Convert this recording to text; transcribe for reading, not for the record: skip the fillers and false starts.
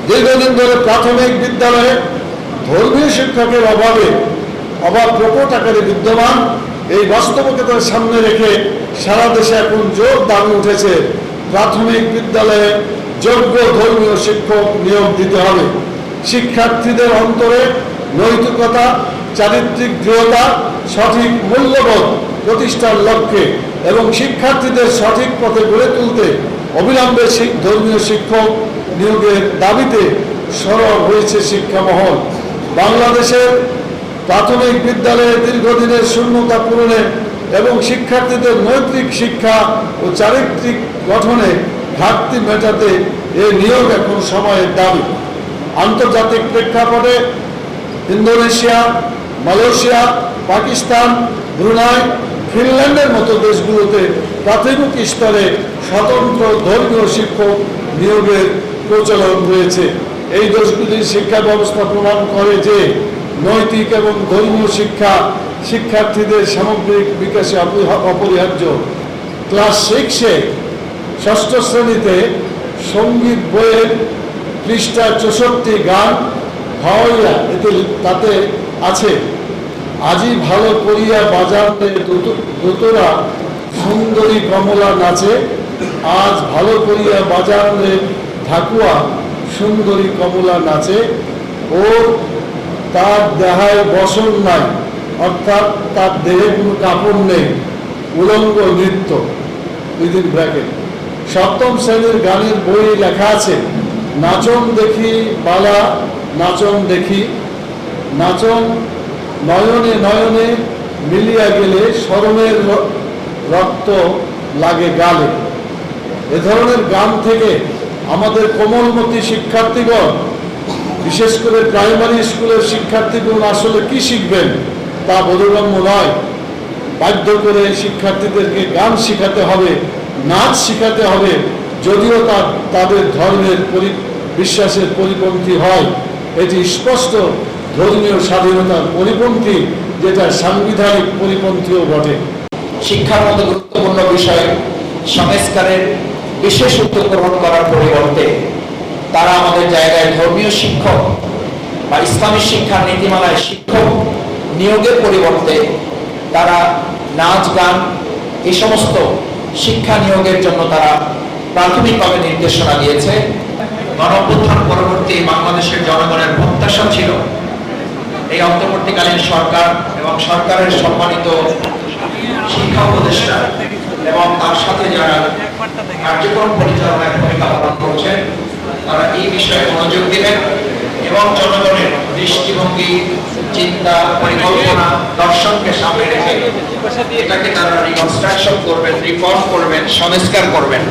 দীর্ঘদিন ধরে প্রাথমিক বিদ্যালয়ে ধর্মীয় শিক্ষকের অভাব প্রকট আকারে বিদ্যমান। এই বাস্তবতার সামনে রেখে সারা দেশে এখন জোর দাবি উঠেছে প্রাথমিক বিদ্যালয়ে যোগ্য ধর্মীয় শিক্ষক নিয়োগ দিতে হবে। শিক্ষার্থীদের অন্তরে নৈতিকতা, চারিত্রিক দৃঢ়তা, সঠিক মূল্যবোধ প্রতিষ্ঠার লক্ষ্যে এবং শিক্ষার্থীদের সঠিক পথে গড়ে তুলতে অবিলম্বে ধর্মীয় শিক্ষক নিয়োগের দাবিতে সরব হয়েছে শিক্ষা মহল। বাংলাদেশের প্রাথমিক বিদ্যালয়ে দীর্ঘদিনের শূন্যতা পূরণে এবং শিক্ষার্থীদের নৈতিক শিক্ষা ও চারিত্রিক গঠনে ঘাটতি মেটাতে এই নিয়োগ এখন সময়ের দাবি। আন্তর্জাতিক প্রেক্ষাপটে ইন্দোনেশিয়া, মালয়েশিয়া, পাকিস্তান, ব্রুনাই, ফিনল্যান্ডের মতো দেশগুলোতে প্রাথমিক স্তরে স্বতন্ত্র ধর্মীয় শিক্ষক নিয়োগের প্রচলন রয়েছে। এই দেশগুলির শিক্ষা ব্যবস্থা প্রমাণ করে যে নৈতিক এবং ধর্মীয় শিক্ষা শিক্ষার্থীদের সামগ্রিক বিকাশে অপরিহার্য। ক্লাস 6-এ 6ষ্ঠ শ্রেণীতে সঙ্গীত বইয়ের পৃষ্ঠা 64 গান হাওয়াইয়া তাতে আছে, আজি ভালো করিয়া বাজারে দোতরা সুন্দরী কমলা নাচে, আজ ভালো করিয়া বাজারে ঢাকুয়া সুন্দরী কমলা নাচে, ও তার দেহায় বসন নাই, অর্থাৎ তার দেহে কোনো কাপড় নেই, উলঙ্গ নৃত্য উইদিন ব্র্যাকেট। 7ম শ্রেণীর গানের বই লেখা আছে, নাচন দেখি বালা নাচন দেখি, নাচন নয়নে নয়নে মিলিয়া গেলে শরমের রক্ত লাগে গালে। এ ধরনের গান থেকে আমাদের কোমলমতি শিক্ষার্থীগণ, বিশেষ করে প্রাইমারি স্কুলের শিক্ষার্থীগণ আসলে কি শিখবেন তা বোধগম্য নয়। বাধ্য করে শিক্ষার্থীদেরকে গান শেখাতে হবে, নাচ শেখাতে হবে, যদিও তাদের ধর্মের বিশ্বাসের পরিপন্থী হয়। এটি স্পষ্ট ধর্মীয় স্বাধীনতার পরিপন্থী, যেটা সাংবিধানিক পরিপন্থীও বটে। শিক্ষার মতো গুরুত্বপূর্ণ বিষয় সংস্কারের বিশেষ উদ্যোগ গ্রহণ করার পরিবর্তে তারা আমাদের জায়গায় ধর্মীয় শিক্ষক বা ইসলামী শিক্ষার নীতিমালায় শিক্ষক নিয়োগের পরিবর্তে তারা নাচ গান এই সমস্ত শিক্ষা নিয়োগের জন্য তারা প্রাথমিকভাবে নির্দেশনা দিয়েছে। গণঅভ্যুত্থান পরবর্তী বাংলাদেশের জনগণের প্রত্যাশা ছিল এই অন্তর্বর্তীকালীন সরকার এবং সরকারের সম্মানিত শিক্ষা উপদেষ্টা এবং তার সাথে যারা কার্যক্রম পরিচালনায় ভূমিকা পালন করছেন তারা এই বিষয়ে মনোযোগ দিবেন এবং জনগণের দৃষ্টিভঙ্গি, চিন্তা, পরিকল্পনা, দর্শনকে সামনে রেখে এটাকে তারা রিকনস্ট্রাকশন করবেন, রিফর্ম করবেন, সংস্কার করবেন।